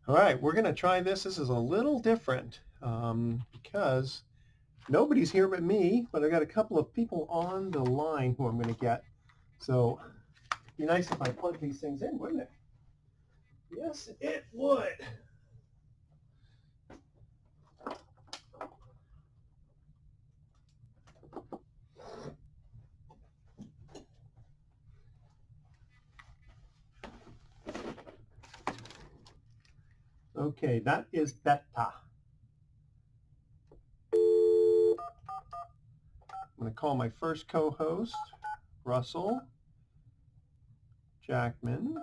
All right, we're going to try this. This is a little different because nobody's here but me, but I got a couple of people on the line who I'm going to get. So it'd be nice if I plug these things in, wouldn't it? Yes, it would. Okay, that is better. I'm going to call my first co-host, Russell Jackman.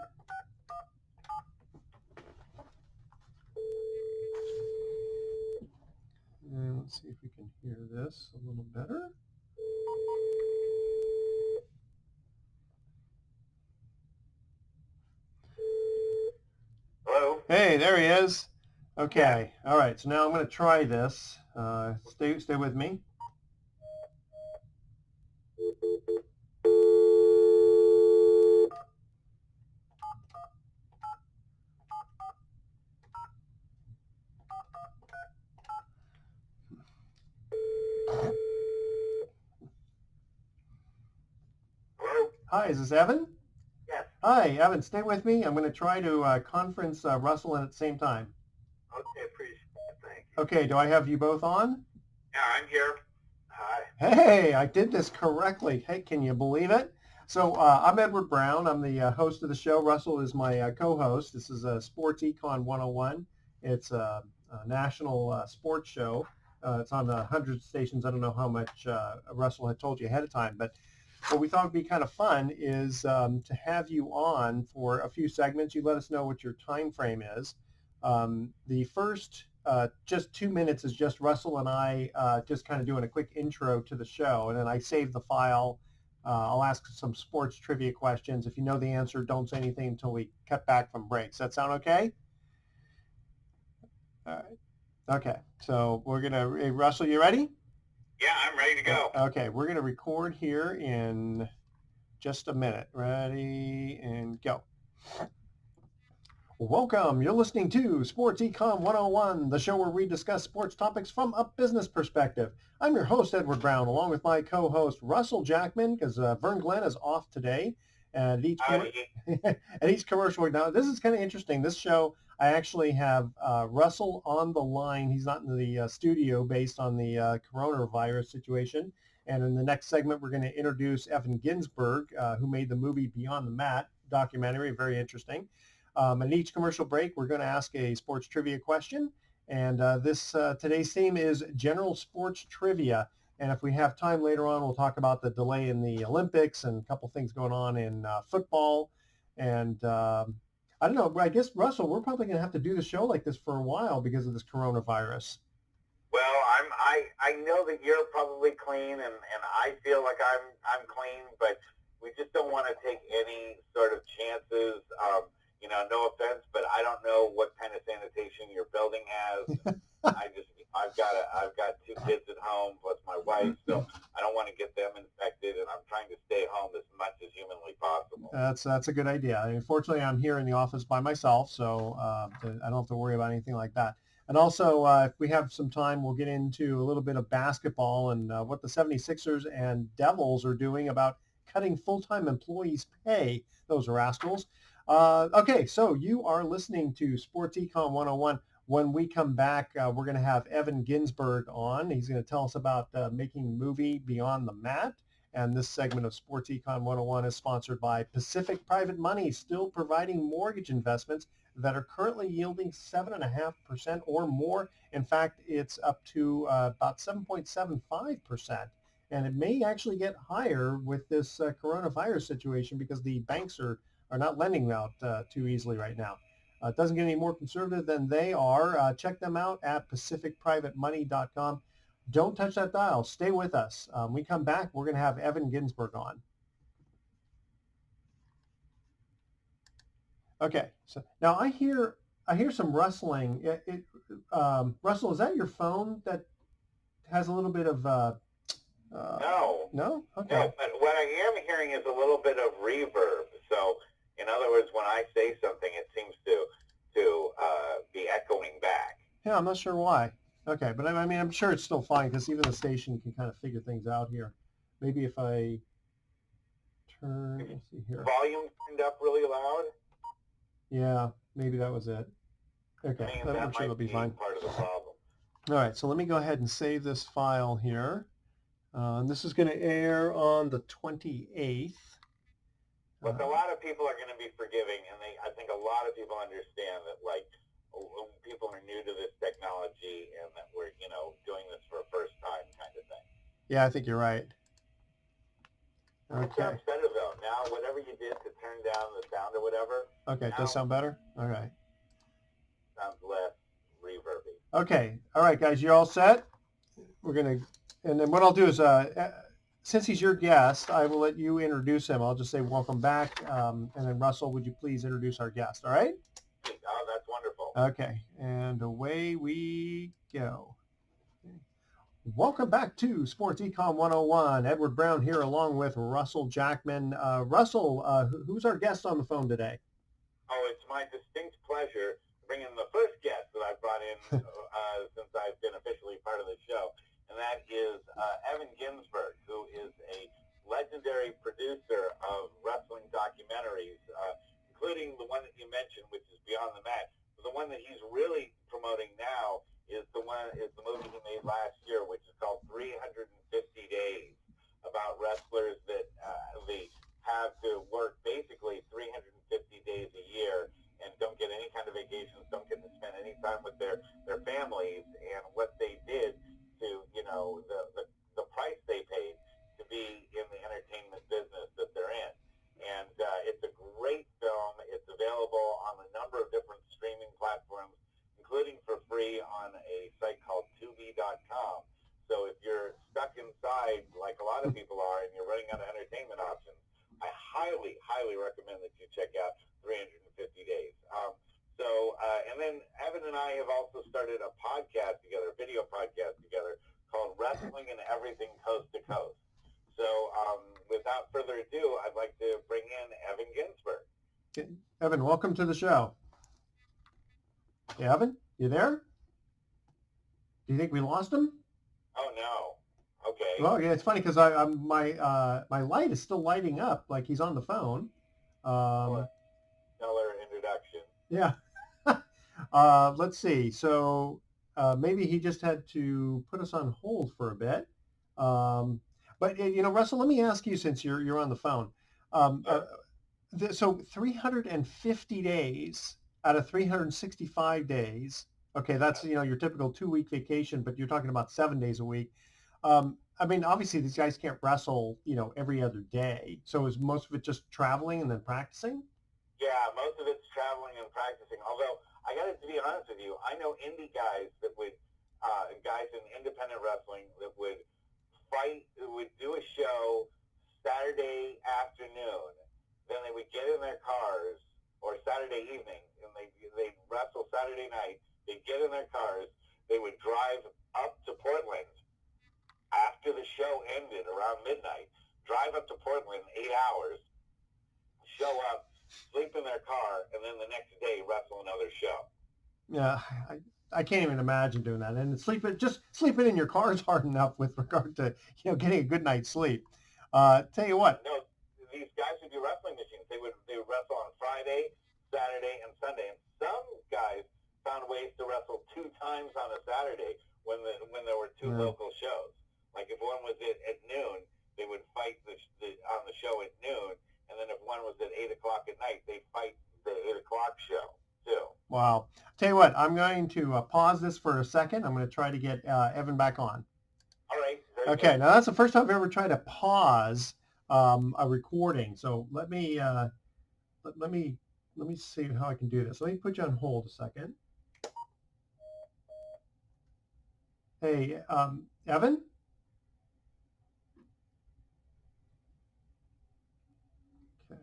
And let's see if we can hear this a little better. Hello? Hey, there he is. Okay, all right, so now I'm going to try this. Stay with me. Hello? Hi, is this Evan? Yes. Hi, Evan, stay with me. I'm going to try to conference Russell in at the same time. Okay, appreciate it. Thank you. Okay, do I have you both on? Yeah, I'm here. Hi. Hey, I did this correctly. Hey, can you believe it? So I'm Edward Brown. I'm the host of the show. Russell is my co-host. This is Sports Econ 101. It's a national sports show. It's on 100 stations. I don't know how much Russell had told you ahead of time, but what we thought would be kind of fun is to have you on for a few segments. You let us know what your time frame is. The first just 2 minutes is just Russell and I just kind of doing a quick intro to the show, and then I save the file. I'll ask some sports trivia questions. If you know the answer, don't say anything until we cut back from breaks. That sound okay? All right. Okay. So we're gonna. Hey, Russell, you ready? Yeah, I'm ready to go. Okay. We're gonna record here in just a minute. Ready and go. Welcome. You're listening to Sports Econ 101, the show where we discuss sports topics from a business perspective. I'm your host, Edward Brown, along with my co-host, Russell Jackman, because Vern Glenn is off today. And at each commercial. Now, this is kind of interesting. This show, I actually have Russell on the line. He's not in the studio based on the coronavirus situation. And in the next segment, we're going to introduce Evan Ginzburg, who made the movie Beyond the Mat documentary. Very interesting. In each commercial break, we're going to ask a sports trivia question. And today's theme is general sports trivia. And if we have time later on, we'll talk about the delay in the Olympics and a couple things going on in football. And I don't know, I guess, Russell, we're probably going to have to do the show like this for a while because of this coronavirus. Well, I know that you're probably clean, and I feel like I'm clean, but we just don't want to take any sort of chances. No offense, but I don't know what kind of sanitation your building has. I've got two kids at home plus my wife, so I don't want to get them infected, and I'm trying to stay home as much as humanly possible. That's a good idea. I mean, fortunately, I'm here in the office by myself, so I don't have to worry about anything like that. And also, if we have some time, we'll get into a little bit of basketball and what the 76ers and Devils are doing about cutting full-time employees' pay. Those rascals. Okay, so you are listening to Sports Econ 101. When we come back, we're going to have Evan Ginzburg on. He's going to tell us about making the movie Beyond the Mat. And this segment of Sports Econ 101 is sponsored by Pacific Private Money, still providing mortgage investments that are currently yielding 7.5% or more. In fact, it's up to about 7.75%. And it may actually get higher with this coronavirus situation because the banks are not lending out too easily right now. It doesn't get any more conservative than they are. Check them out at pacificprivatemoney.com. Don't touch that dial. Stay with us. When we come back, we're going to have Evan Ginzburg on. Okay. So now I hear some rustling. Russell, is that your phone that has a little bit of? No. No. Okay. No, but what I am hearing is a little bit of reverb. So, in other words, when I say something, it seems to be Yeah, I'm not sure why. Okay, but I mean, I'm sure it's still fine because even the station can kind of figure things out here. Maybe if I turn, let's see The here. volume turned up really loud. Yeah, maybe that was it. I Okay, mean, I'm that sure they'll might be be fine. part of the problem. All right, so let me go ahead and save this file here. And this is going to air on the 28th. But a lot of people are going to be forgiving, and I think a lot of people understand that, like, people are new to this technology and that we're, doing this for a first time kind of thing. Yeah, I think you're right. Okay. It sounds better, though. Now, whatever you did to turn down the sound or whatever. Okay, it does sound better? All right. Sounds less reverby. Okay, all right, guys, you all set? We're going to, and then what I'll do is, since he's your guest, I will let you introduce him. I'll just say welcome back. And then Russell, would you please introduce our guest, all right? Oh, that's wonderful. Okay, and away we go. Welcome back to Sports Econ 101. Edward Brown here along with Russell Jackman. Russell, who's our guest on the phone today? Oh, it's my distinct pleasure to bring in the first guest that I've brought in since I've been officially part of the show, and that is Evan Ginzburg, who is a legendary producer of wrestling documentaries, including the one that you mentioned, which is Beyond the Mat. But the one that he's really promoting now is the movie he made last year, which is called 350 Days, about wrestlers that they have to work basically 350 days a year and don't get any kind of vacations, don't get to spend any time with their families, and what they did to, the price they paid to be in the entertainment business that they're in. And it's a great film. It's available on a number of different streaming platforms, including for free on a site called Tubi.com. So if you're stuck inside, like a lot of people are, and you're running out of entertainment options, I highly, highly recommend that you check out 350 Days. And then Evan and I have also started a podcast together, a video podcast together, called Wrestling and Everything Coast to Coast. So without further ado, I'd like to bring in Evan Ginzburg. Okay. Evan, welcome to the show. Hey, Evan, you there? Do you think we lost him? Oh, no. Okay. Well, yeah, it's funny because my light is still lighting up like he's on the phone. Stellar introduction. Yeah. Let's see. So maybe he just had to put us on hold for a bit. But Russell, let me ask you, since you're on the phone. So 350 days out of 365 days. Okay, that's your typical 2-week vacation, but you're talking about 7 days a week. I mean, obviously these guys can't wrestle, every other day. So is most of it just traveling and then practicing? Yeah, most of it's traveling and practicing. Although I got to be honest with you, I know indie guys that would, guys in independent wrestling that would would do a show Saturday afternoon. Then they would get in their cars, or Saturday evening, and they'd wrestle Saturday night. They'd get in their cars. They would drive up to Portland after the show ended around midnight. Drive up to Portland 8 hours, show up, sleep in their car, and then the next day wrestle another show. Yeah, I can't even imagine doing that. And just sleeping in your car is hard enough with regard to getting a good night's sleep. Tell you what. No, these guys would do wrestling machines. They would wrestle on Friday, Saturday, and Sunday. And some guys found ways to wrestle 2 times on a Saturday when there were 2 local shows. Like if one was at noon, they would fight on the show at noon, and then if one was at 8 o'clock at night, they'd fight the 8 o'clock show too. Wow. Tell you what, I'm going to pause this for a second. I'm going to try to get Evan back on. All right. Okay. Good. Now that's the first time I've ever tried to pause a recording. So let me see how I can do this. Let me put you on hold a second. Hey, Evan? Okay.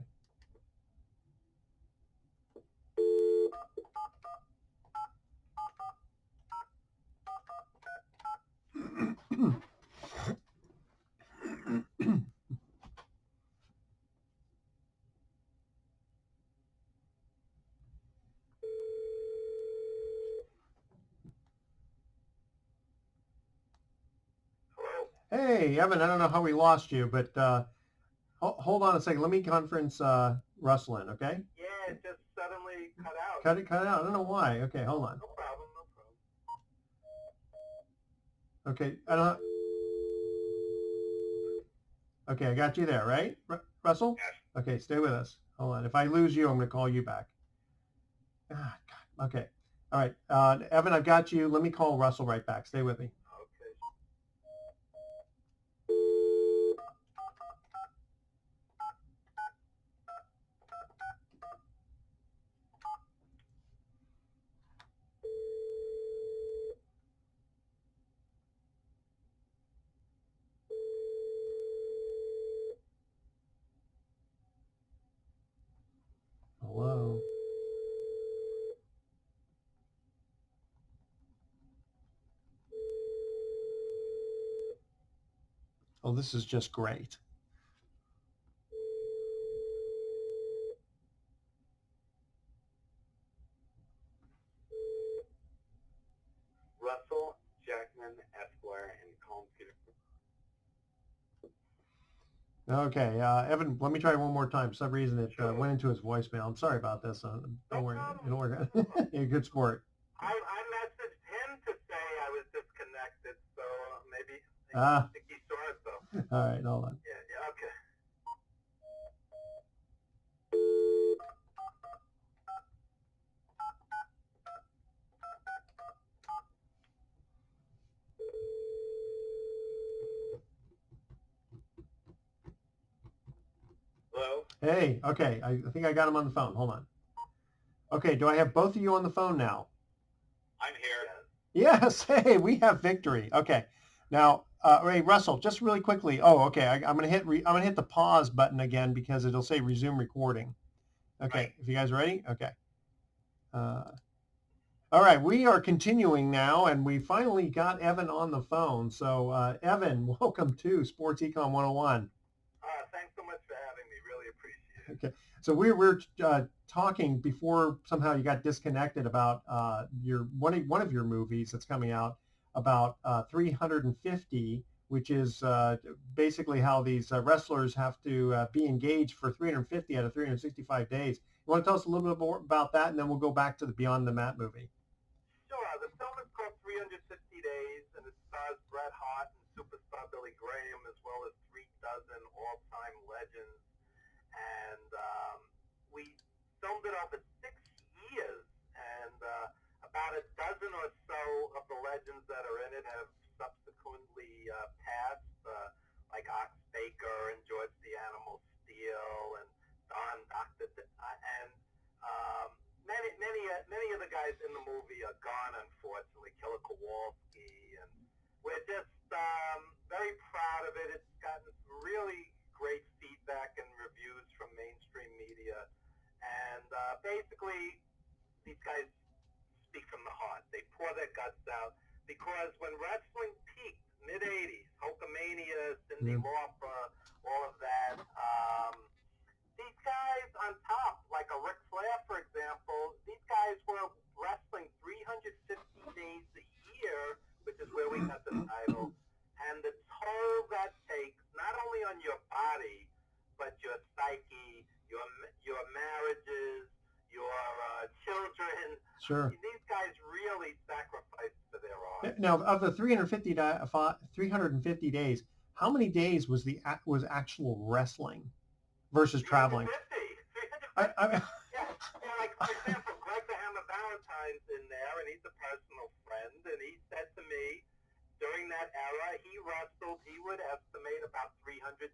Hey, Evan, I don't know how we lost you, but hold on a second. Let me conference Russell in, okay? Yeah, it just suddenly cut out. Cut it out. I don't know why. Okay, hold on. No problem, no problem. Okay, I don't. Okay, I got you there, right, Russell? Yes. Okay, stay with us. Hold on. If I lose you, I'm going to call you back. Ah, God. Okay. All right, Evan, I've got you. Let me call Russell right back. Stay with me. Okay. Hello. Oh, this is just great. Russell Jackman Esquire and Calm Peter. Okay, Evan, let me try one more time. For some reason it Sure. went into his voicemail. I'm sorry about this. Don't worry. problem. It'll work. You're a good sport. I messaged him to say I was disconnected, so maybe Ah. I think he saw it though. All right, hold on. Yeah, okay. Hello? Hey, okay, I think I got him on the phone. Hold on. Okay, do I have both of you on the phone now? I'm here. Yes. Hey, we have victory. Okay. Now, hey, Russell, just really quickly. Oh, okay. I'm gonna hit the pause button again because it'll say resume recording. Okay. Right. If you guys are ready. Okay. All right. We are continuing now, and we finally got Evan on the phone. So, Evan, welcome to Sports Econ 101. Thanks so much for having me. Really appreciate it. Okay. So we're talking before somehow you got disconnected about your one of your movies that's coming out about 350, which is basically how these wrestlers have to be engaged for 350 out of 365 days. You want to tell us a little bit more about that, and then we'll go back to the Beyond the Mat movie. Sure. The film is called 350 Days, and it stars Bret Hart and superstar Billy Graham, as well as 3 dozen all-time legends. And we filmed it over 6 years, and about a dozen or so of the legends that are in it have subsequently passed, like Ox Baker and George the Animal Steele and Don Doctor, and many of the guys in the movie are gone, unfortunately. Killer Kowalski, and we're just very proud of it. It's gotten really great feedback and reviews from mainstream media, and basically these guys speak from the heart. They pour their guts out, because when wrestling peaked, mid-'80s, Hulkamania, Cyndi Lauper, all of that, these guys on top, like a Ric Flair, for example, these guys were wrestling 350 days a year, which is where we got the title, and the toll that takes, not only on your body, but your psyche, your marriages, your children. Sure. These guys really sacrificed for their art. Now, of the 350 days, how many days was actual wrestling versus traveling? 350. Yeah, like, for example, Greg the Hammer Valentine's in there, and he's a personal friend, and he said to me, during that era, he wrestled, he would estimate about 320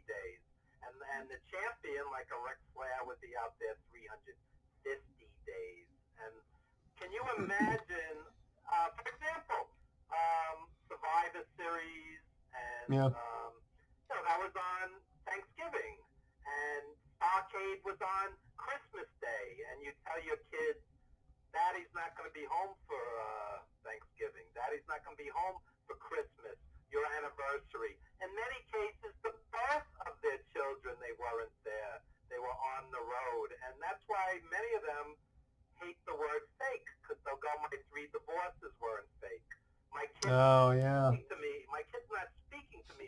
days. And the champion, like a Ric Flair, would be out there 350 days. And can you imagine, for example, Survivor Series, and that was on Thanksgiving, and Arcade was on Christmas Day, and you tell your kids, Daddy's not going to be home for Thanksgiving. Daddy's not going to be home for Christmas, your anniversary. In many cases, the birth of their children, they weren't there. They were on the road. And that's why many of them hate the word fake, because they'll go, my 3 divorces weren't fake. My kids Oh, yeah. my kid's not speaking to me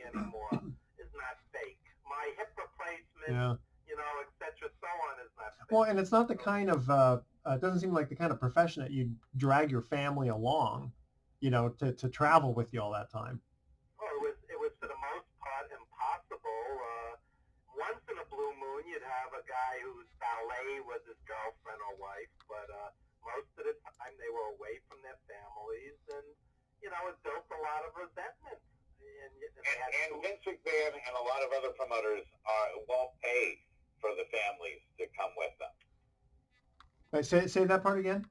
and it's not the kind of it doesn't seem like the kind of profession that you drag your family along, to travel with you all that time. Oh, it was for the most part impossible. Once in a blue moon, you'd have a guy whose valet was his girlfriend or wife, but most of the time they were away from their families, and it built a lot of resentment. And Vince McMahon and a lot of other promoters won't pay for the families to come with them. Right, say that part again.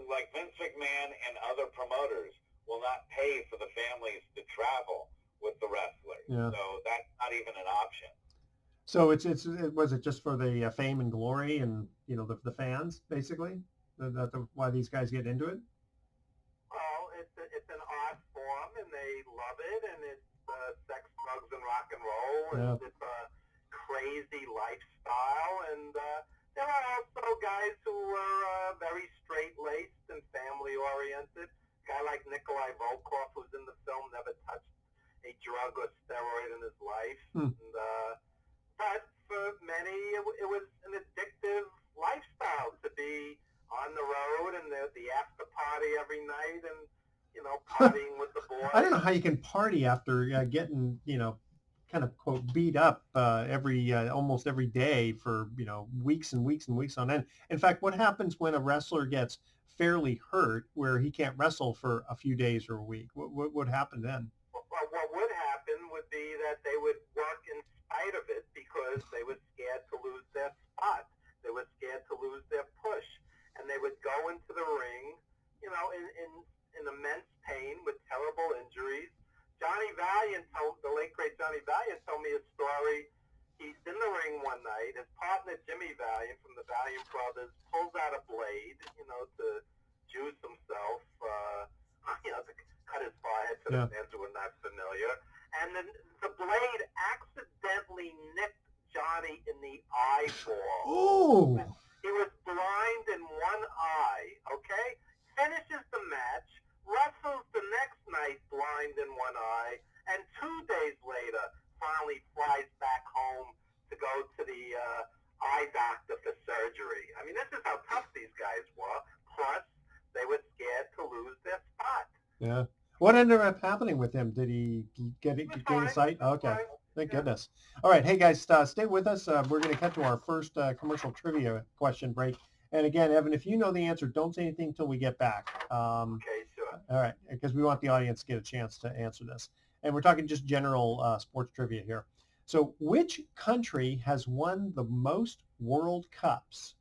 Like Vince McMahon and other promoters will not pay for the families to travel with the wrestlers. Yeah. So that's not even an option. So was it just for the fame and glory and the fans basically? Why these guys get into it? Well, it's an art form, and they love it, and it's sex, drugs, and rock and roll, and it's a crazy lifestyle, and there are also guys who are very straight-laced and family-oriented. A guy like Nikolai Volkov, who's in the film, never touched a drug or steroid in his life. And, but for many, it was an addictive lifestyle to be on the road and the after party every night and, partying with the boys. I don't know how you can party after getting, kind of quote beat up almost every day for weeks and weeks and weeks on end. In fact, what happens when a wrestler gets fairly hurt where he can't wrestle for a few days or a week? What would happen then? Well, what would happen would be that they would work in spite of it because they were scared to lose their spot. They were scared to lose their push, and they would go into the ring, in immense pain with terrible injuries. Johnny Valiant the late great Johnny Valiant told me a story. He's in the ring one night. His partner, Jimmy Valiant from the Valiant Brothers, pulls out a blade, to juice himself, to cut his forehead to the fans who were not familiar. And then the blade accidentally nicked Johnny in the eyeball. Oh! He was blind in one eye, okay? Finishes the match, wrestles the next night blind in one eye, and 2 days later finally flies back home to go to the eye doctor for surgery. I mean, this is how tough these guys were. Plus, they were scared to lose their spot. Yeah. What ended up happening with him? Did he gain his sight? Okay. Fine. Thank goodness. All right. Hey, guys, stay with us. We're going to cut to our first commercial trivia question break. And again, Evan, if you know the answer, don't say anything until we get back. Okay, sure. All right, because we want the audience to get a chance to answer this. And we're talking just general sports trivia here. So which country has won the most World Cups?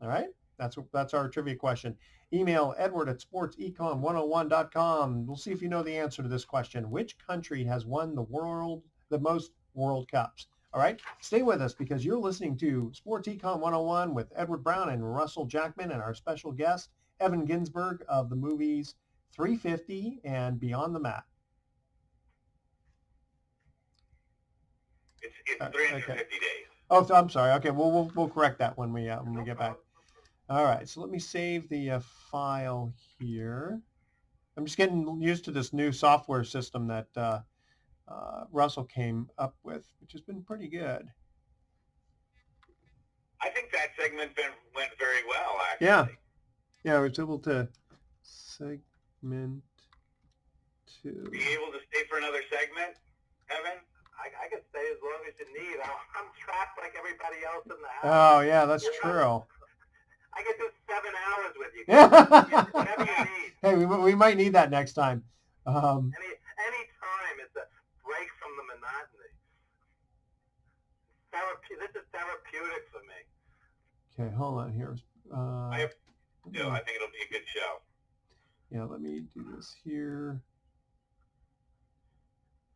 All right, that's our trivia question. Email edward@sportsecon101.com. We'll see if you know the answer to this question. Which country has won the most World Cups? All right, stay with us because you're listening to Sports Econ 101 with Edward Brown and Russell Jackman and our special guest, Evan Ginzburg of the movies 350 and Beyond the Mat. It's 350 days. Oh, so I'm sorry. Okay, we'll correct that when we get back. All right, so let me save the file here. I'm just getting used to this new software system that Russell came up with, which has been pretty good. I think that segment went very well, actually. Yeah, I was able to segment to. Are you able to stay for another segment, Evan? I can stay as long as you need. I'm trapped like everybody else in the house. Oh, yeah, that's true. I can do 7 hours with you. Whatever you need. Hey, we might need that next time. Any time is a break from the monotony. This is therapeutic for me. Okay, hold on here. I think it'll be a good show. Yeah, let me do this here.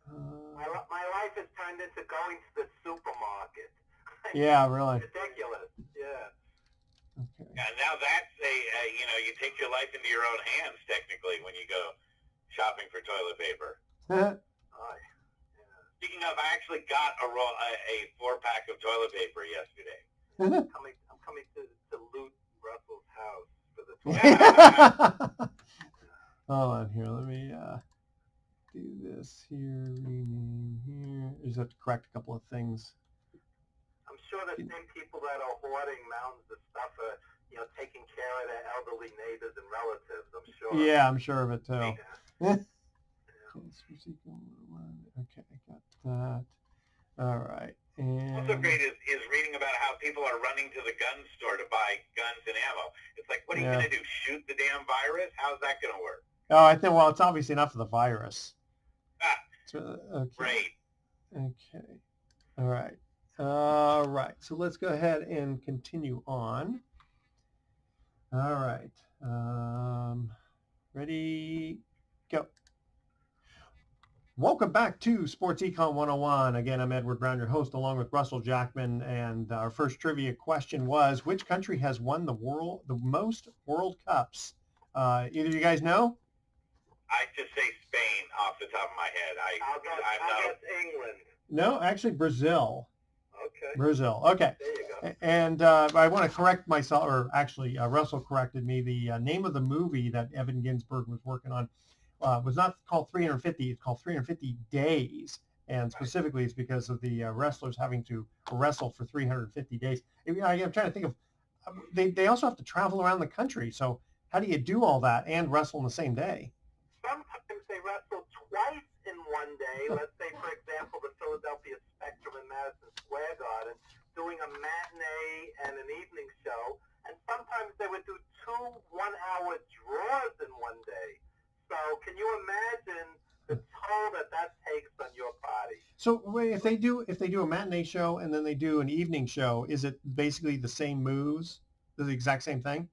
My life has turned into going to the supermarket. Yeah, really. It's ridiculous. Yeah. Okay. Yeah, now that's you take your life into your own hands technically when you go shopping for toilet paper. Speaking of, I actually got a 4-pack of toilet paper yesterday. I'm coming to loot Russell's house for the toilet. Hold on here. Let me do this here. Rename here. I just have to correct a couple of things. I'm sure the same people that are hoarding mountains of stuff are, taking care of their elderly neighbors and relatives, I'm sure. Yeah, I'm sure of it too. Yeah. Okay, got that. All right. And Also great is reading about how people are running to the gun store to buy guns and ammo. It's like, what are you going to do? Shoot the damn virus? How's that going to work? Oh, I think, well, it's obviously not for the virus. Okay. Right. Okay. All right. All right. So let's go ahead and continue on. All right. Ready? Go. Welcome back to Sports Econ 101. Again, I'm Edward Brown, your host, along with Russell Jackman. And our first trivia question was, which country has won the most World Cups? Either you guys know? I just say Spain off the top of my head. I'll guess England. No, actually Brazil. Okay. Brazil. Okay. There you go. And I want to correct myself, or actually Russell corrected me. The name of the movie that Evan Ginzburg was working on was not called 350. It's called 350 Days. And specifically it's because of the wrestlers having to wrestle for 350 days. I'm trying to think of, they also have to travel around the country. So how do you do all that and wrestle in the same day? Sometimes they wrestle twice in one day. Let's say, for example, the Philadelphia Spectrum in Madison Square Garden doing a matinee and an evening show. And sometimes they would do 2 one-hour draws in one day. So can you imagine the toll that takes on your body? So if they do a matinee show and then they do an evening show, is it basically the same moves, the exact same thing?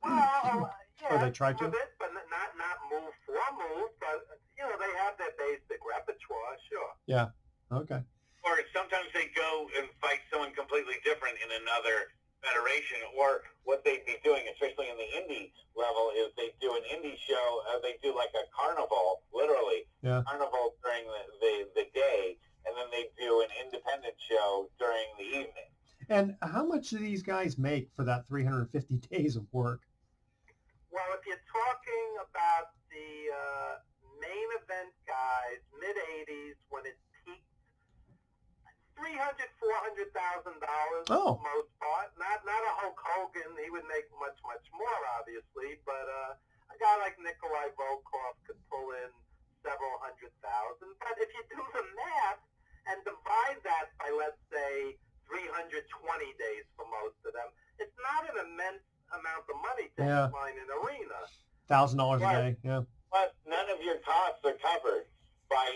Well, yeah, or they try to? It, but not move for move, but they have their basic repertoire, sure. Yeah. Okay. Or sometimes they go and fight someone completely different in another federation, or what they'd be doing, especially in the indie level, is they do an indie show. They do like a carnival, literally, carnival during the day, and then they do an independent show during the evening. And how much do these guys make for that 350 days of work? Well, if you're talking about the main event guys, mid-'80s, when it peaked, $300,000, $400,000 for the most part. Not a Hulk Hogan. He would make much more, obviously. But a guy like Nikolai Volkov could pull in several $100,000. But if you do the math and divide that by, let's say, 320 days for most of them, it's not an immense amount of money to headline an arena. $1,000 a day, yeah. But none of your costs are covered by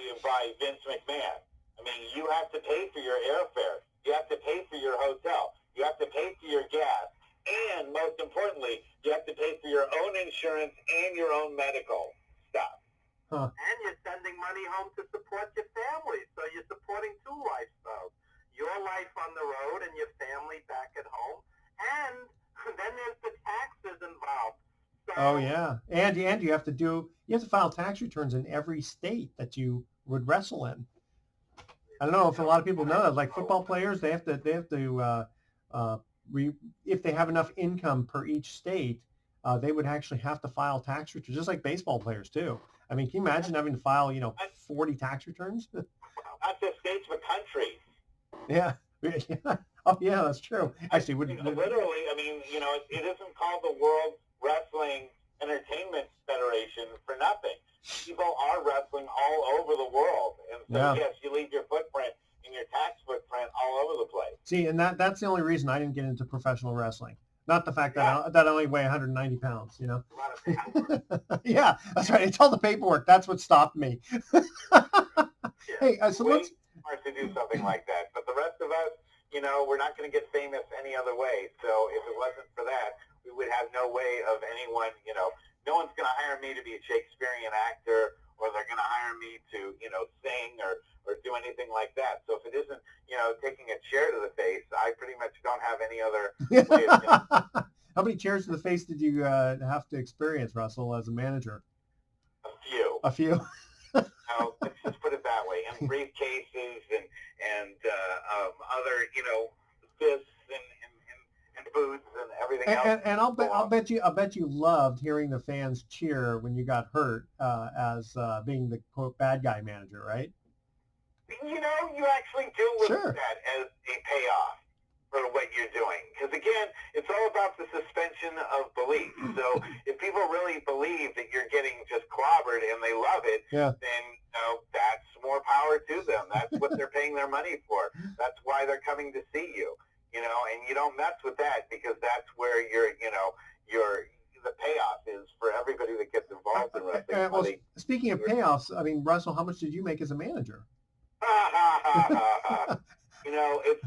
Vince McMahon. I mean, you have to pay for your airfare. You have to pay for your hotel. You have to pay for your gas. And most importantly, you have to pay for your own insurance and your own medical stuff. Huh. And you're sending money home to support your family. So you're supporting 2 lifestyles. Your life on the road and your family back at home. And then there's the taxes involved. So, oh, yeah. And you have to file tax returns in every state that you would wrestle in. I don't know if a lot of people know that. Like football players, they have to if they have enough income per each state, they would actually have to file tax returns, just like baseball players too. I mean, can you imagine having to file 40 tax returns? Not just states, but countries. Yeah. Oh, yeah, that's true. Actually, literally, I mean, it isn't called the World Wrestling Entertainment Federation for nothing. People are wrestling all over the world, and so yes, you leave your footprint and your tax footprint all over the place. See, and that's the only reason I didn't get into professional wrestling. Not the fact that I only weigh 190 pounds, Yeah, that's right. It's all the paperwork. That's what stopped me. Hey, so let's smart to do something like that. But the rest of us, we're not going to get famous any other way. So if it wasn't for that, we would have no way of anyone, no one's going to hire me to be a Shakespearean actor, or they're going to hire me to, sing or do anything like that. So if it isn't, taking a chair to the face, I pretty much don't have any other way of doing it. How many chairs to the face did you have to experience, Russell, as a manager? A few. Let's just put it that way. And briefcases and other, fists and boots and everything else. And I'll bet you loved hearing the fans cheer when you got hurt as being the quote bad guy manager, right? You actually do look at that as a payoff. for what you're doing. Because again, it's all about the suspension of belief. So if people really believe that you're getting just clobbered and they love it, Yeah. then that's more power to them. That's what they're paying their money for. That's why they're coming to see you. And you don't mess with that, because that's where the payoff is for everybody that gets involved in wrestling. Well, speaking of payoffs, I mean, Russell, how much did you make as a manager?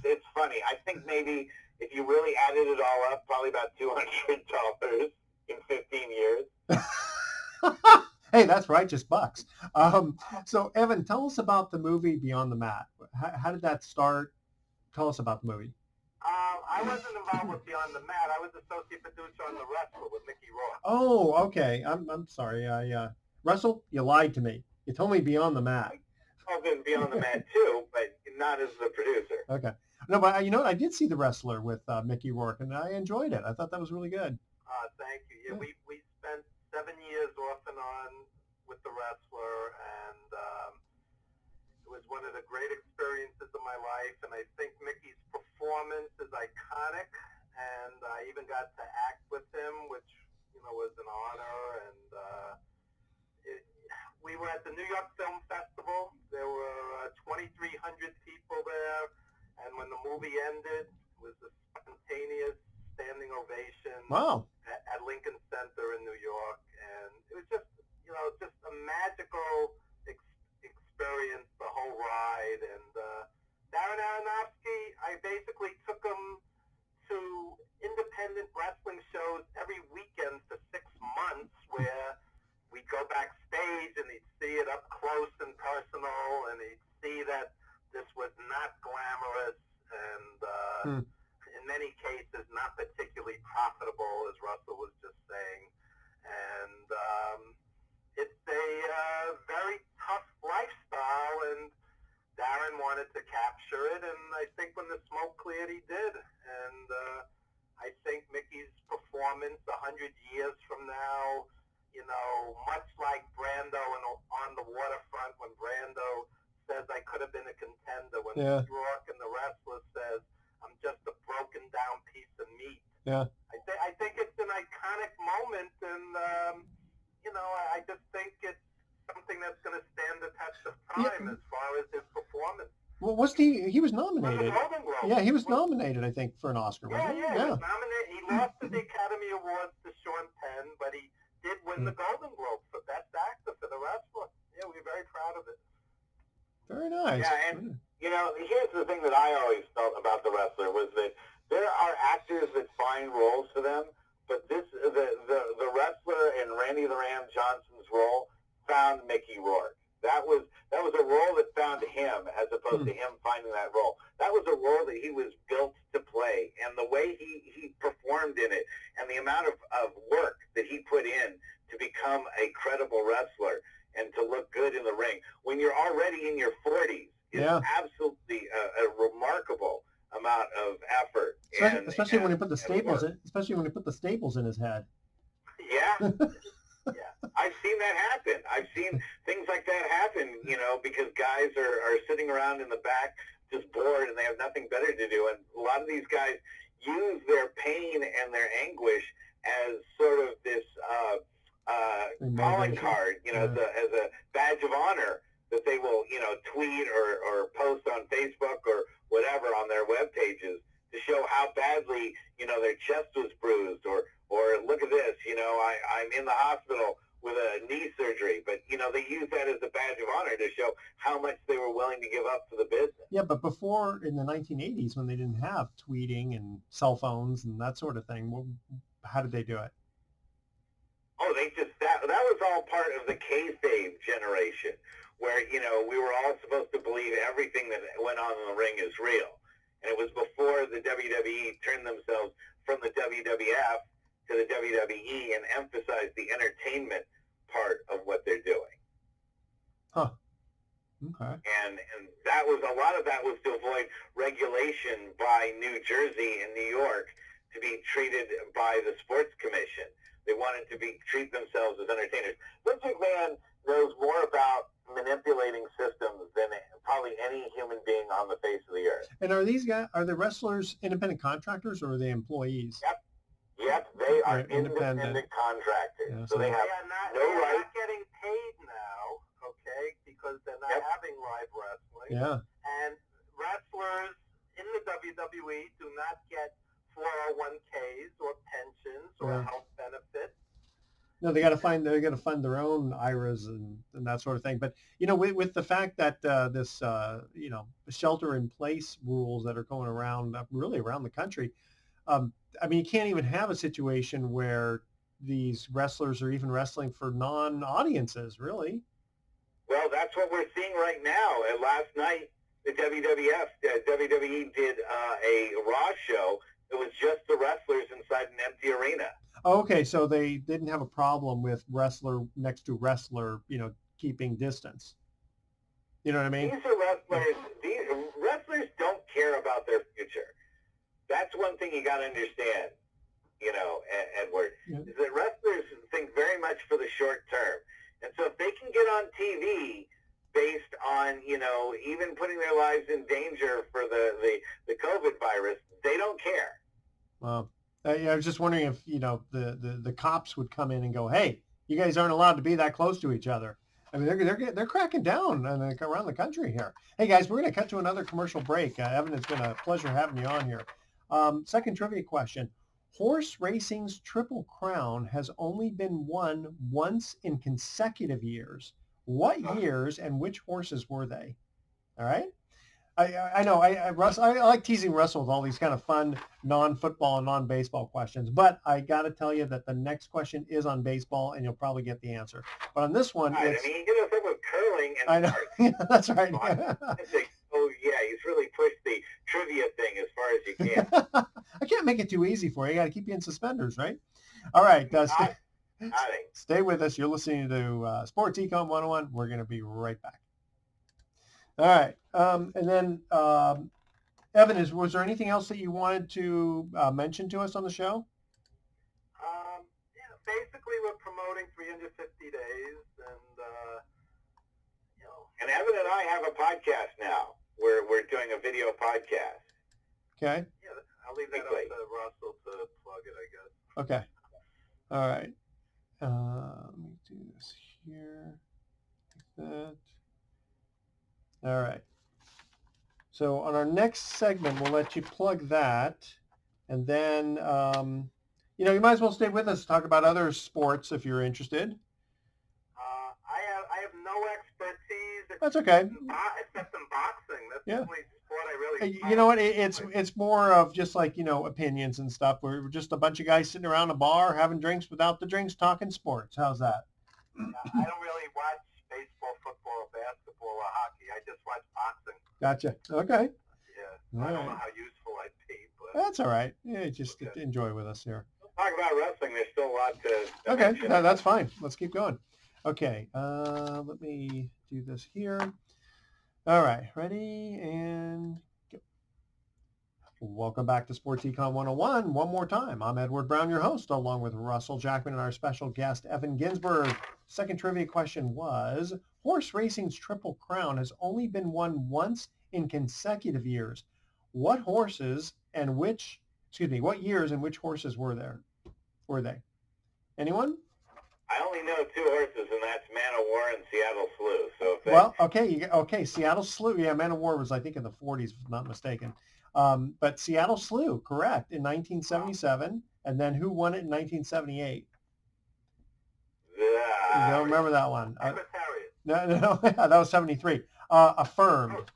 It's funny. I think maybe if you really added it all up, probably about $200 in 15 years. Hey, that's righteous bucks. So, Evan, tell us about the movie Beyond the Mat. How did that start? Tell us about the movie. I wasn't involved with Beyond the Mat. I was associate producer on The Wrestler with Mickey Rourke. Oh, okay. I'm sorry. Russell, you lied to me. You told me Beyond the Mat. I've been Beyond the Mat too, but not as the producer. Okay. No, but you know what? I did see The Wrestler with Mickey Rourke, and I enjoyed it. I thought that was really good. Thank you. Yeah, we spent 7 years off and on with The Wrestler, and it was one of the great experiences of my life. And I think Mickey's performance is iconic, and I even got to act with him, which was an honor. And we were at the New York Film Festival. There were 2,300 people there, and when the movie ended, it was a spontaneous standing ovation. Wow. At Lincoln Center in New York, and it was just a magical experience, the whole ride. And Darren Aronofsky, I basically took him to independent wrestling shows every weekend for 6 months, where we'd go backstage and he'd see it up close and personal, and he'd see that this was not glamorous and in many cases not particularly profitable, as Russell was just saying. And it's a very tough lifestyle, and Darren wanted to capture it, and I think when the smoke cleared, he did. And I think Mickey's performance 100 years from now, much like Brando on the waterfront, when Brando says, I could have been a contender, when Mickey Rourke in The Wrestler says, I'm just a broken down piece of meat. Yeah. I think it's an iconic moment, and I just think it's something that's going to stand the test of time as far as his performance. Well, he was nominated. Golden Globe. Yeah, he was nominated, I think, for an Oscar. Yeah, he was nominated. He lost the Academy Awards to Sean Penn, but he did win the Golden Globe for Best Actor for The Wrestler. Yeah, we're very proud of it. Very nice. Yeah, and here's the thing that I always felt about The Wrestler was that there are actors that find roles for them, but the Wrestler and Randy the Ram Johnson's role found Mickey Rourke. That was a role that found him, as opposed to him finding that role. That was a role that he was built to play, and the way he performed in it, and the amount of work that he put in to become a credible wrestler and to look good in the ring when you're already in your 40s is absolutely a remarkable amount of effort. Especially when he put the staples in. Especially when he put the staples in his head. Yeah. Yeah, I've seen that happen. I've seen things like that happen, because guys are sitting around in the back just bored and they have nothing better to do. And a lot of these guys use their pain and their anguish as sort of this calling card, as a badge of honor that they will, tweet or post on Facebook or whatever on their web pages to show how badly, their chest was bruised, or look at this, I'm in the hospital with a knee surgery. But, they use that as a badge of honor to show how much they were willing to give up for the business. Yeah, but before, in the 1980s, when they didn't have tweeting and cell phones and that sort of thing, how did they do it? Oh, that was all part of the kayfabe generation, where, we were all supposed to believe everything that went on in the ring is real. And it was before the WWE turned themselves from the WWF to the WWE and emphasized the entertainment part of what they're doing. Huh. Okay. And that was, a lot of that was to avoid regulation by New Jersey and New York to be treated by the Sports Commission. They wanted to treat themselves as entertainers. Vince McMahon knows more about manipulating systems than probably any human being on the face of the earth. And are the wrestlers independent contractors or are they employees? Yep. Yep, they are Right, independent contractors. Yeah, so they have they are not getting paid now, okay, because they're not having live wrestling. Yeah. And wrestlers in the WWE do not get 401ks or pensions or health benefits. No, they got to fund their own IRAs and that sort of thing. But with the fact that this shelter in place rules that are going around really around the country, I mean, you can't even have a situation where these wrestlers are even wrestling for non-audiences, really. Well, that's what we're seeing right now. And last night, the WWE did a Raw show. It was just the wrestlers inside an empty arena. Okay, so they didn't have a problem with wrestler next to wrestler, keeping distance. You know what I mean? These are wrestlers. These wrestlers don't care about their future. That's one thing you got to understand, Edward, is that wrestlers think very much for the short term. And so if they can get on TV based on, even putting their lives in danger for the COVID virus, they don't care. Well, I was just wondering if, the cops would come in and go, hey, you guys aren't allowed to be that close to each other. I mean, they're cracking down around the country here. Hey, guys, we're going to cut to another commercial break. Evan, it's been a pleasure having you on here. Second trivia question. Horse racing's Triple Crown has only been won once in consecutive years. What years and which horses were they? All right. I know. I like teasing Russell with all these kind of fun non-football and non-baseball questions, but I got to tell you that the next question is on baseball, and you'll probably get the answer. But on this one, you get us up with curling and I know. Yeah, that's right. Oh yeah, he's really pushed the trivia thing as far as you can. I can't make it too easy for you. I got to keep you in suspenders, right? All right. Stay with us. You're listening to Sports Econ 101. We're going to be right back. All right. And then, Evan, was there anything else that you wanted to mention to us on the show? Basically, we're promoting 350 days, and Evan and I have a podcast now. We're doing a video podcast. Okay. Yeah, I'll leave that up to Russell to plug it, I guess. Okay. All right. Let me do this here. Like that. All right. So on our next segment, we'll let you plug that. And then, you might as well stay with us to talk about other sports if you're interested. I have no expertise. That's okay. Except in boxing. That's the only sport I really You know what? It's more of just like, opinions and stuff. We're just a bunch of guys sitting around a bar having drinks without the drinks, talking sports. How's that? I don't really watch baseball, football, basketball, or hockey. I just watch boxing. Gotcha. Okay. Yeah. I don't know how useful I'd be, but that's all right. Yeah, just enjoy with us here. Talk about wrestling. There's still a lot to okay, that's fine. Let's keep going. Okay, let me do this here. All right, ready and go. Welcome back to Sports Econ 101 one more time. I'm Edward Brown, your host, along with Russell Jackman and our special guest, Evan Ginzburg. Second trivia question was, horse racing's Triple Crown has only been won once in consecutive years. What years and which horses were they? Anyone? I only know two horses, and that's Man of War and Seattle Slew. So okay, Seattle Slew. Yeah, Man of War was, I think, in the 40s, if I'm not mistaken. But Seattle Slew, correct, in 1977. And then who won it in 1978? You don't remember that one? No, that was 73. Affirmed.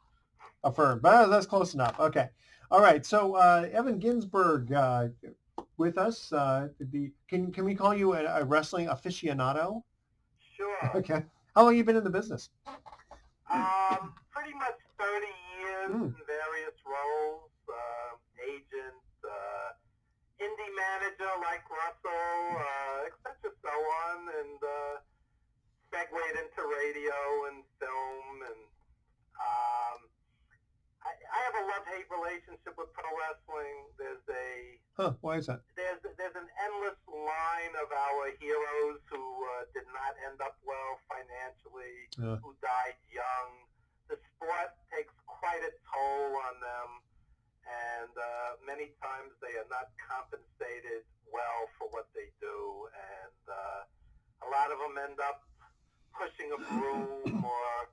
But that's close enough. Okay. All right. So Evan Ginzburg with us. Can we call you a wrestling aficionado? Sure. Okay. How long have you been in the business? Pretty much 30 years in various roles. Agent, indie manager like Russell, etc. So on, and segued into radio and film, and I have a love-hate relationship with pro wrestling. Why is that? There's an endless line of our heroes who did not end up well financially, Yeah. who died young. The sport takes quite a toll on them, and many times they are not compensated well for what they do, and a lot of them end up pushing a broom or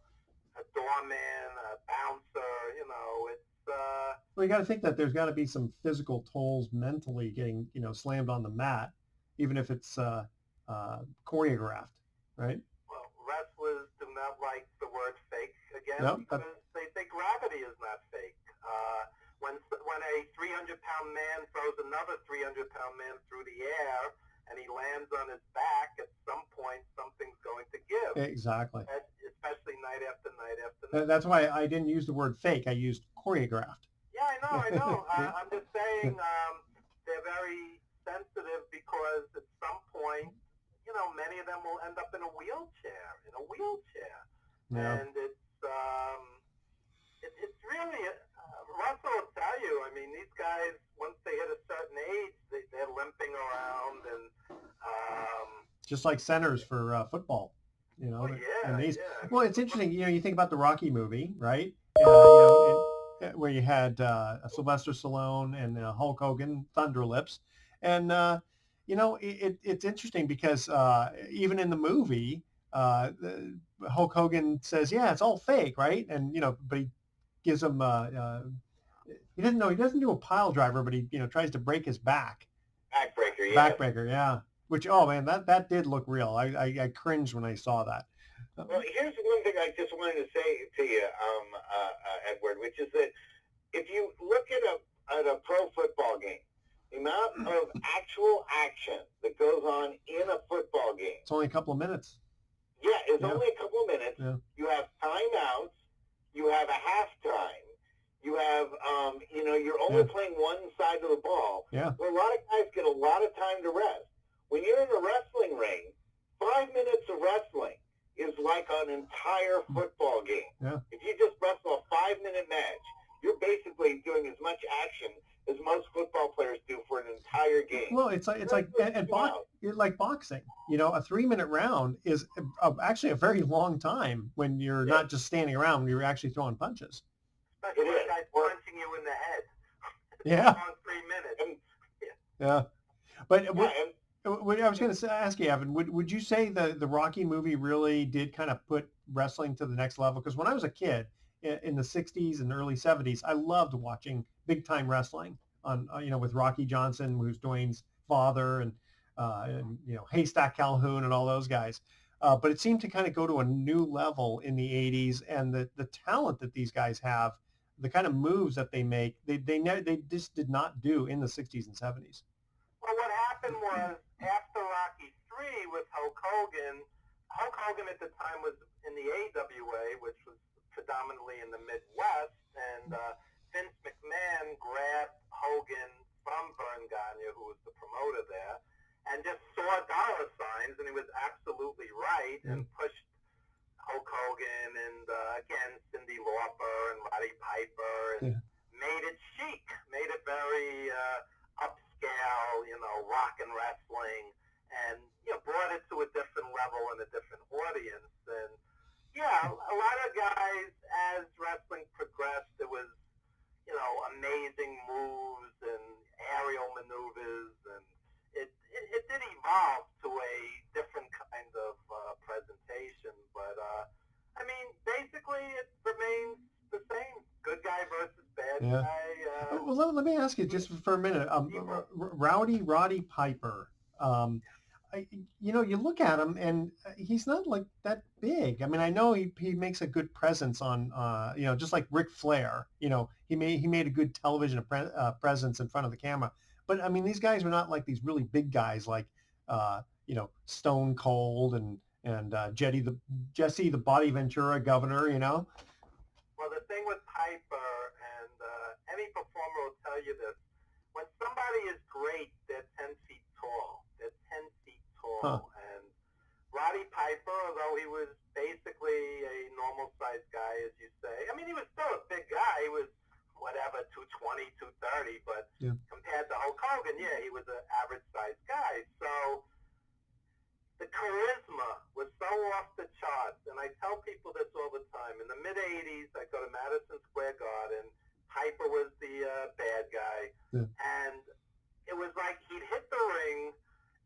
a doorman, a bouncer. You know, it's Well, you got to think that there's got to be some physical tolls mentally getting, slammed on the mat, even if it's choreographed, right? well, wrestlers do not like the word fake again No, because they think gravity is not fake. When a 300-pound man throws another 300-pound man through the air and he lands on his back, at some point something's going to give. exactly. Especially night after night after night. That's why I didn't use the word fake. I used choreographed. Yeah, I know. I'm just saying they're very sensitive because at some point, many of them will end up in a wheelchair. Yeah. And it's really, Russell will tell you, I mean, these guys, once they hit a certain age, they're limping around and... Just like centers for football, Oh, yeah, and these. yeah. Well, it's interesting. You think about the Rocky movie, right? Where you had Sylvester Stallone and Hulk Hogan, Thunder Lips, and it's interesting because even in the movie, Hulk Hogan says, "Yeah, it's all fake, right?" And but he gives him he doesn't do a pile driver, but he tries to break his back. Backbreaker, yeah. Backbreaker, yeah. Which, oh man, that did look real. I cringed when I saw that. Well, here's one thing I just wanted to say to you, Edward, which is that if you look at a pro football game, the amount of actual action that goes on in a football game. It's only a couple of minutes. Yeah, it's only a couple of minutes. Yeah. You have timeouts. You have a halftime. You have, you're only playing one side of the ball. Yeah. Well, a lot of guys get a lot of time to rest. When you're in a wrestling ring, 5 minutes of wrestling is like an entire football game. Yeah. If you just wrestle a 5-minute match, you're basically doing as much action as most football players do for an entire game. Well, it's like boxing. A 3-minute round is actually a very long time when you're not just standing around, when you're actually throwing punches. Especially a guy punching you in the head. Yeah. On 3 minutes. Yeah. But what I was going to ask you, Evan, would you say the Rocky movie really did kind of put wrestling to the next level? Because when I was a kid in the 60s and early 70s, I loved watching big time wrestling on, with Rocky Johnson, who's Dwayne's father, and Haystack Calhoun and all those guys. But it seemed to kind of go to a new level in the 80s, and the talent that these guys have, the kind of moves that they make, they just did not do in the 60s and 70s. Well, what happened was after Rocky III with Hulk Hogan at the time was in the AWA, which was predominantly in the Midwest, and Vince McMahon grabbed Hogan from Vern Gagne, who was the promoter there, and just saw dollar signs, and he was absolutely right, and pushed Hulk Hogan and, again, Cyndi Lauper and Roddy Piper, and made it chic, made it very upscale, rock and wrestling, and, brought it to a different level and a different audience. And, a lot of guys, as wrestling progressed, there was, amazing moves and aerial maneuvers, and it did evolve to a different kind of presentation, but basically it remains the same. Good guy versus bad guy. Well, let me ask you just for a minute. Roddy Piper. You look at him and he's not like that big. I mean, I know he makes a good presence on, just like Ric Flair. He made a good television presence in front of the camera. But I mean, these guys were not like these really big guys like, Stone Cold and Jesse the Body Ventura Governor. Well, the thing with Piper, and any performer will tell you this, when somebody is great, they're 10 feet tall. They're 10 feet tall. And Roddy Piper, although he was basically a normal-sized guy, as you say, I mean, he was still a big guy. He was, 220, 230, but compared to Hulk Hogan, he was an average-sized guy. So the charisma so off the charts. And I tell people this all the time. In the mid-'80s, I go to Madison Square Garden. Piper was the bad guy. Yeah. And it was like he'd hit the ring,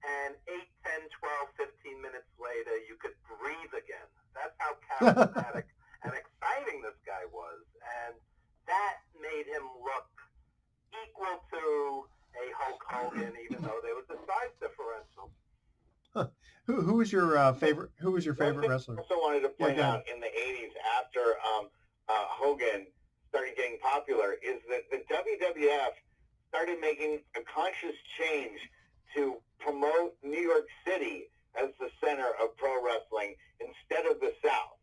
and 8, 10, 12, 15 minutes later, you could breathe again. That's how charismatic and exciting this guy was. And that made him look equal to a Hulk Hogan, even though there was a size differential. Who was your favorite? Who was your favorite wrestler? I also wanted to point out in the 80s, after Hogan started getting popular, is that the WWF started making a conscious change to promote New York City as the center of pro wrestling instead of the South.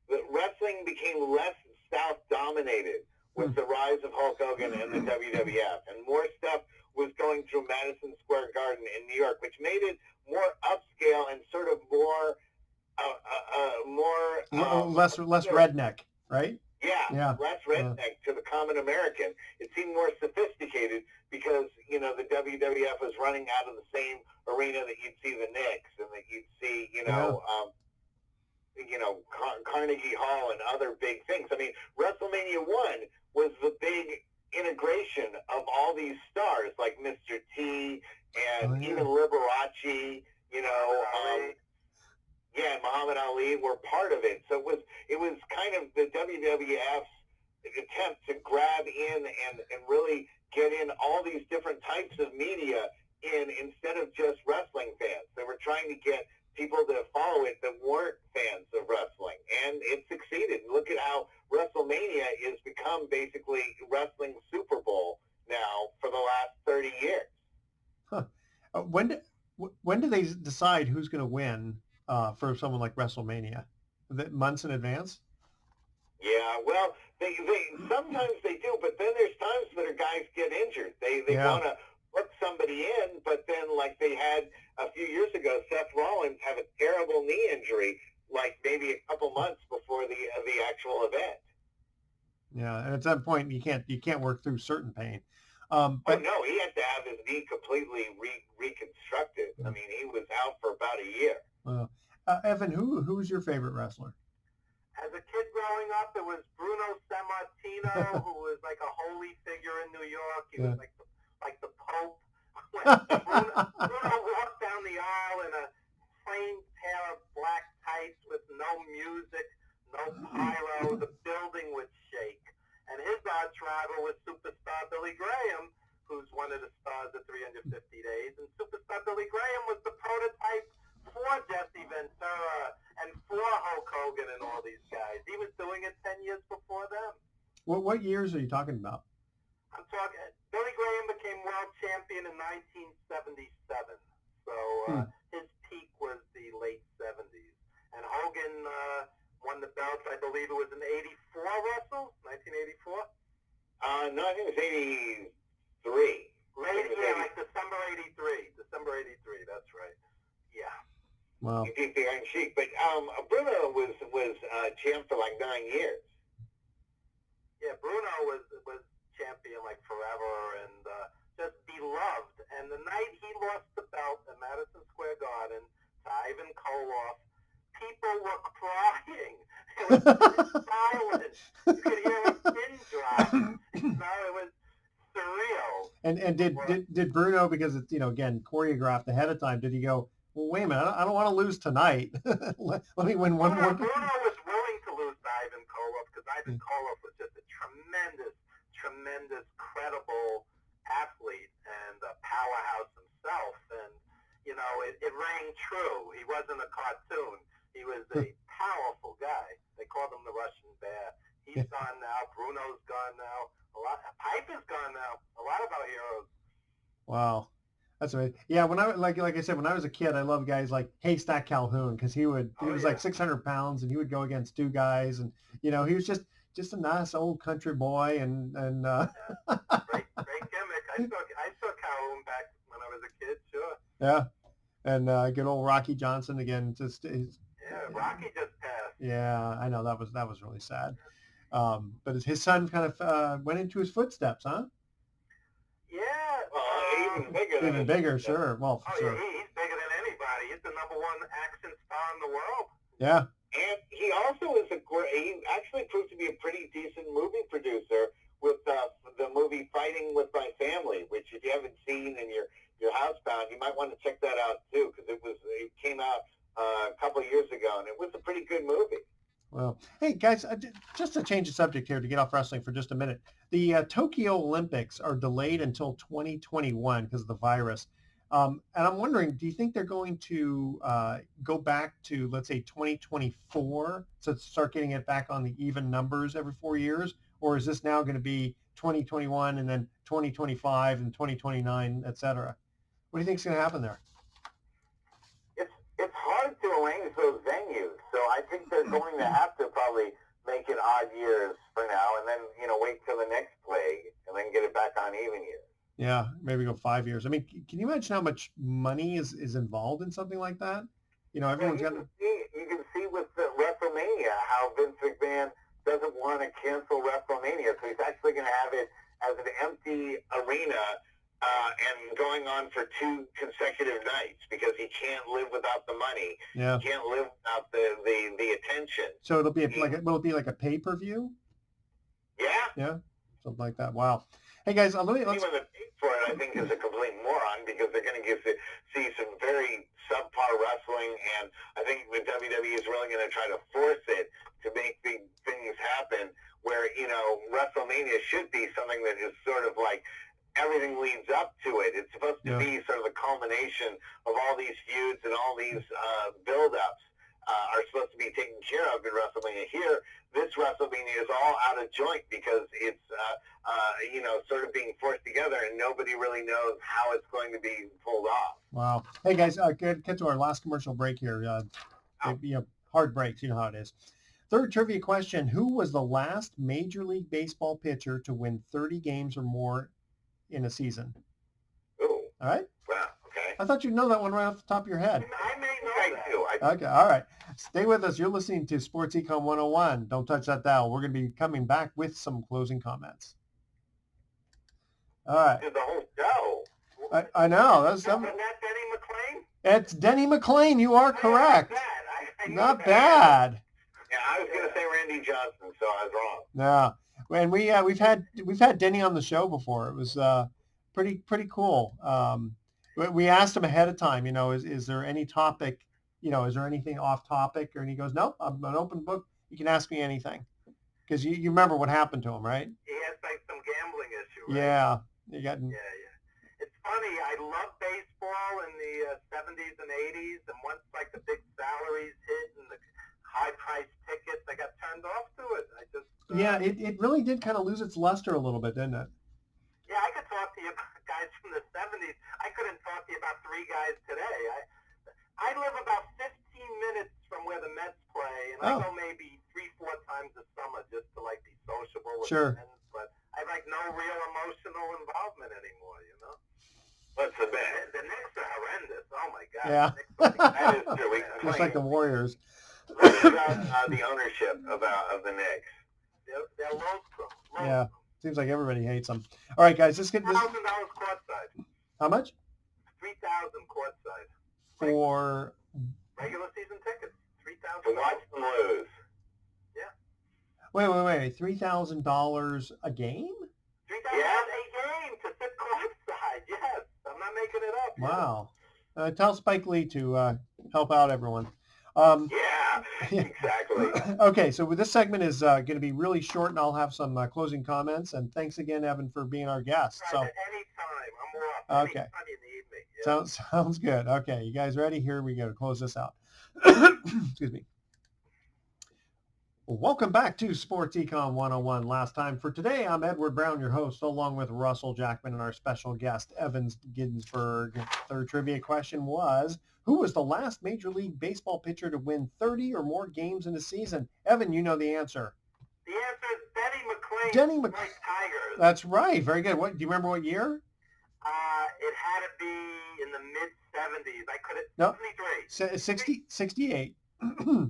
The wrestling became less South-dominated with the rise of Hulk Hogan and the WWF, and more stuff was going through Madison Square Garden in New York, which made it more upscale and sort of more less redneck, right? Yeah, less redneck to the common American. It seemed more sophisticated because, you know, the WWF was running out of the same arena that you'd see the Knicks and that you'd see, Carnegie Hall and other big things. I mean, WrestleMania 1 was the big integration of all these stars like Mr. T and even Liberace, Muhammad Ali were part of it. So it was kind of the WWF's attempt to grab in and really get in all these different types of media instead of just wrestling fans. They were trying to get people to follow it that weren't fans of wrestling, and it succeeded. Look at how WrestleMania has become basically wrestling Super Bowl now for the last 30 years. Huh. When do they decide who's going to win for someone like WrestleMania? Months in advance? Yeah, well, they sometimes they do, but then there's times that guys get injured. They want to put somebody in, but then like they had a few years ago, Seth Rollins have a terrible knee injury, like maybe a couple months before the actual event. Yeah, and at that point you can't work through certain pain. But no, he had to have his knee completely reconstructed. I mean, he was out for about a year. Evan, who's your favorite wrestler? As a kid growing up, it was Bruno Sammartino, who was like a holy figure in New York. He was like the Pope. Bruno walked down the aisle in a plain pair of black tights with no music, no pyro. The building would shake. And his arch rival was superstar Billy Graham, who's one of the stars of 350 Days. And superstar Billy Graham was the prototype for Jesse Ventura and for Hulk Hogan and all these guys. He was doing it 10 years before them. What years are you talking about? I'm talking, Billy Graham became world champion in 1977. So his peak was the late 70s. And Hogan won the belt, I believe it was in 84 wrestle, 1984? No, I think it was 83. Like December 83. December 83, that's right. Yeah. Wow. He beat the Iron Sheik. But Bruno was champ for like 9 years. Yeah, Bruno was champion like forever and just beloved. And the night he lost the belt at Madison Square Garden to Ivan Koloff, people were crying. It was silent. You could hear a pin drop. It was surreal. And did Bruno, because it's again choreographed ahead of time, did he go, well, wait a minute, I don't want to lose tonight. Let me win one more. Bruno was willing to lose to Ivan Koloff because Ivan Koloff was just a tremendous, credible athlete and a powerhouse himself. And, it rang true. He wasn't a cartoon. He was a powerful guy. They called him the Russian Bear. He's gone now. Bruno's gone now. Piper's gone now. A lot of our heroes. Wow. That's right. Yeah, when I like I said, when I was a kid, I loved guys like Haystack Calhoun because he was like 600 pounds and he would go against two guys, and he was just a nice old country boy and great gimmick. I saw Calhoun back when I was a kid, sure. Yeah, and good old Rocky Johnson again. Rocky just passed. Yeah, I know that was really sad. But his son kind of went into his footsteps, huh? Yeah. Even bigger. Sure. Well, sure. Yeah, he's bigger than anybody. He's the #1 action star in the world. Yeah. And he also is he actually proved to be a pretty decent movie producer with the movie Fighting with My Family, which if you haven't seen and you're housebound, you might want to check that out too, because it came out a couple of years ago, and it was a pretty good movie. Well, hey guys, just to change the subject here to get off wrestling for just a minute. The Tokyo Olympics are delayed until 2021 because of the virus. And I'm wondering, do you think they're going to go back to, let's say, 2024 to start getting it back on the even numbers every 4 years? Or is this now going to be 2021 and then 2025 and 2029, et cetera? What do you think is going to happen there? It's hard to arrange those venues, so I think they're going to have to probably make it odd years for now, and then wait till the next plague, and then get it back on even years. Yeah, maybe go 5 years. I mean, can you imagine how much money is involved in something like that? Everyone's got. You can see with WrestleMania how Vince McMahon doesn't want to cancel WrestleMania, so he's actually going to have it as an empty arena. And going on for 2 consecutive nights because he can't live without the money. Yeah. He can't live without the attention. So it'll be will it be like a pay-per-view? Yeah. Yeah, something like that. Wow. Hey guys, let's. Anyone that pays for it, I think, is a complete moron because they're going to see some very subpar wrestling, and I think the WWE is really going to try to force it to make big things happen. Where WrestleMania should be something that is sort of like. Everything leads up to it. It's supposed to be sort of the culmination of all these feuds and all these build-ups are supposed to be taken care of in WrestleMania. Here, this WrestleMania is all out of joint because it's, sort of being forced together and nobody really knows how it's going to be pulled off. Wow. Hey, guys, get to our last commercial break here. Hard breaks, you know how it is. Third trivia question, who was the last Major League Baseball pitcher to win 30 games or more in a season? Ooh. All right. Wow. Okay. I thought you'd know that one right off the top of your head. I may know that. Okay. All right. Stay with us. You're listening to Sports Econ 101. Don't touch that dial. We're going to be coming back with some closing comments. All right. The whole show. I know. That's Isn't that Denny McClain? It's Denny McClain. You are correct. Not bad. Yeah, I was going to say Randy Johnson, so I was wrong. No. And we've had Denny on the show before. It was pretty cool. We asked him ahead of time, is there any topic, is there anything off topic? And he goes, nope, I'm an open book. You can ask me anything. Because you remember what happened to him, right? He has like some gambling issue, right? Yeah. Yeah. It's funny. I loved baseball in the 70s and 80s, and once like the big salaries hit and the high-priced tickets, I got turned off to it. I just it really did kind of lose its luster a little bit, didn't it? Yeah, I could talk to you about guys from the 70s. I couldn't talk to you about 3 guys today. I live about 15 minutes from where the Mets play, and I go maybe 3-4 times a summer just to like be sociable with friends. But I have like no real emotional involvement anymore, What's the best? The Knicks are horrendous. Oh my God. Yeah. That is true. Just like the Warriors. What about the ownership of the Knicks? They're loathsome. Yeah. Seems like everybody hates them. All right, guys, let's get this. $1,000 courtside. How much? $3,000 courtside. For regular season tickets. $3,000. To watch them lose. Yeah. Wait. $3,000 a game? $3,000 a game to sit courtside. Yes, I'm not making it up. Wow. Tell Spike Lee to help out everyone. Yeah, exactly. Okay, so this segment is going to be really short, and I'll have some closing comments. And thanks again, Evan, for being our guest. Right, anytime. I'm off. Okay. Anytime in the evening. Yeah. Sounds good. Okay, you guys ready? Here we go to close this out. Excuse me. Welcome back to Sports Econ 101. Last time for today, I'm Edward Brown, your host, along with Russell Jackman and our special guest, Evan Ginzburg. Third trivia question was, who was the last Major League Baseball pitcher to win 30 or more games in a season? Evan, you know the answer. The answer is Denny McClain. Denny McClain. Tigers. That's right. Very good. Do you remember what year? It had to be in the mid-70s. I couldn't. No. 73. 68. Close.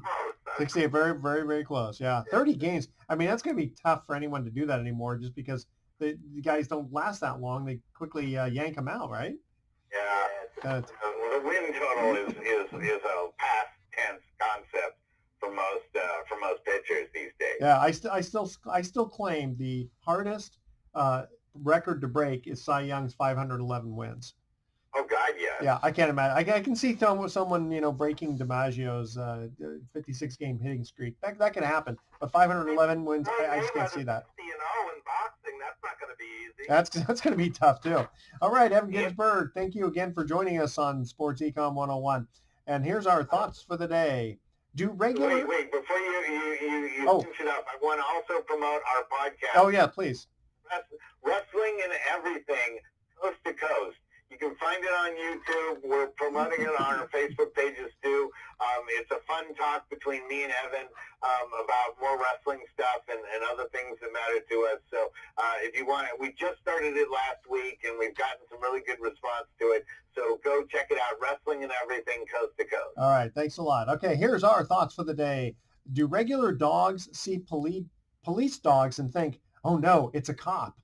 68, very, very, very close. Yeah, 30 games. I mean, that's going to be tough for anyone to do that anymore just because the guys don't last that long. They quickly yank them out, right? Yeah. The win total is a past tense concept. Yeah, I still claim the hardest record to break is Cy Young's 511 wins. Oh God, yes. Yeah, I can't imagine. I can see someone breaking DiMaggio's 56 game hitting streak. That could happen, but 511 wins, I just can't see that. 60-0 in boxing, that's not going to be easy. That's going to be tough too. All right, Evan Ginzburg, thank you again for joining us on Sports Econ 101. And here's our thoughts for the day. Wait, before you finish it up, I want to also promote our podcast. Oh yeah, please. Wrestling and Everything, Coast to Coast. You can find it on YouTube. We're promoting it on our Facebook pages too. It's a fun talk between me and Evan about more wrestling stuff and other things that matter to us. So if you want it, we just started it last week and we've gotten some really good response to it. So go check it out, Wrestling and Everything, Coast to Coast. All right, thanks a lot. Okay, here's our thoughts for the day. Do regular dogs see police dogs and think, oh no, it's a cop?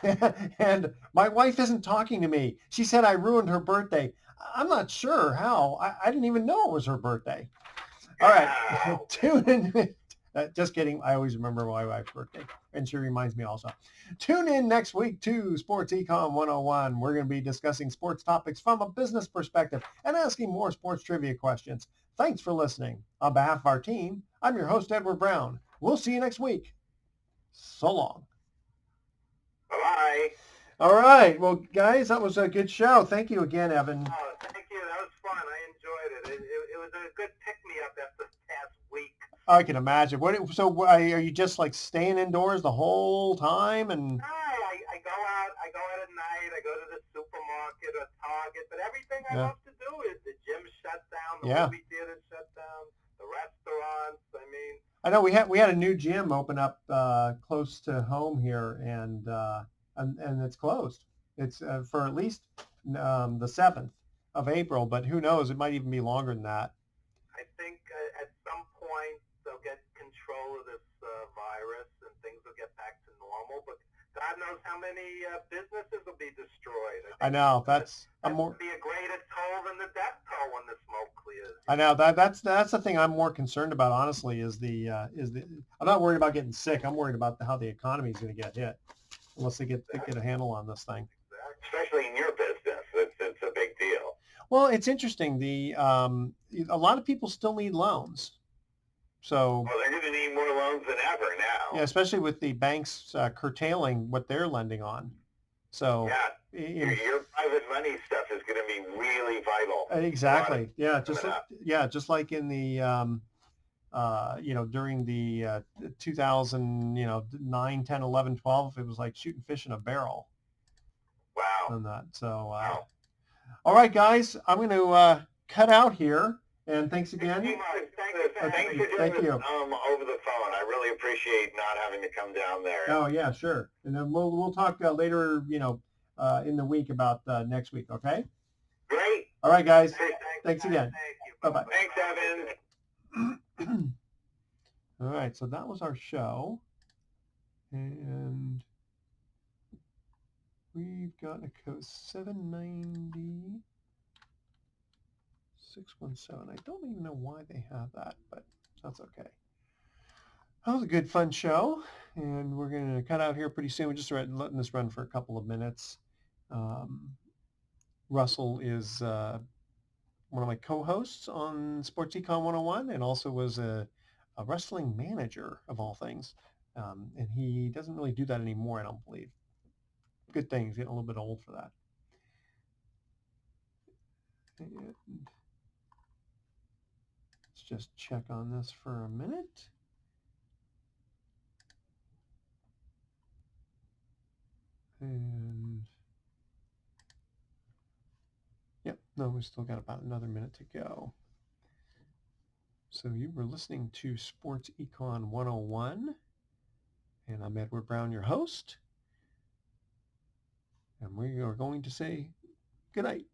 And my wife isn't talking to me. She said I ruined her birthday. I'm not sure how. I didn't even know it was her birthday. All right, tune in. Just kidding. I always remember my wife's birthday, and she reminds me also. Tune in next week to Sports Econ 101. We're going to be discussing sports topics from a business perspective and asking more sports trivia questions. Thanks for listening. On behalf of our team, I'm your host, Edward Brown. We'll see you next week. So long. Bye-bye. All right. Well, guys, that was a good show. Thank you again, Evan. Oh, thank you. That was fun. I enjoyed it. It was a good pick-me-up after this past week. I can imagine. So are you just like staying indoors the whole time? And I go out at night. I go to the supermarket or Target. But everything I love to do is the gym shut down, the movie theater shut down, the restaurants. I mean, I know we had a new gym open up close to home here, and it's closed. It's for at least the 7th of April, but who knows? It might even be longer than that. I think at some point they'll get control of this virus and things will get back to normal. But God knows how many businesses will be destroyed. I know that's will be a greater toll than the death toll when the smoke clears. I know that's the thing I'm more concerned about. Honestly, is the I'm not worried about getting sick. I'm worried about how the economy is going to get hit unless they get a handle on this thing. Especially in your business, it's a big deal. Well, it's interesting. A lot of people still need loans. So they're going to need more loans than ever now. Yeah, especially with the banks curtailing what they're lending on. So your private money stuff is going to be really vital. Exactly. Just like in the during the 2009, 10, 11, 12, it was like shooting fish in a barrel. Wow. On that. So all right, guys, I'm going to cut out here. And thanks again. Thanks for doing this over the phone. I really appreciate not having to come down there. Oh yeah, sure. And then we'll talk later, in the week about next week. Okay. Great. All right, guys. Thanks again. Thank Bye-bye. Thanks, Evan. All right, so that was our show, and we've got a code 790. 617. I don't even know why they have that, but that's okay. That was a good, fun show, and we're going to cut out here pretty soon. We're just letting this run for a couple of minutes. Russell is one of my co-hosts on Sports Econ 101 and also was a wrestling manager, of all things. And he doesn't really do that anymore, I don't believe. Good thing. He's getting a little bit old for that. And let's just check on this for a minute. And yep, no, we still got about another minute to go. So you were listening to Sports Econ 101, and I'm Edward Brown, your host. And we are going to say good night.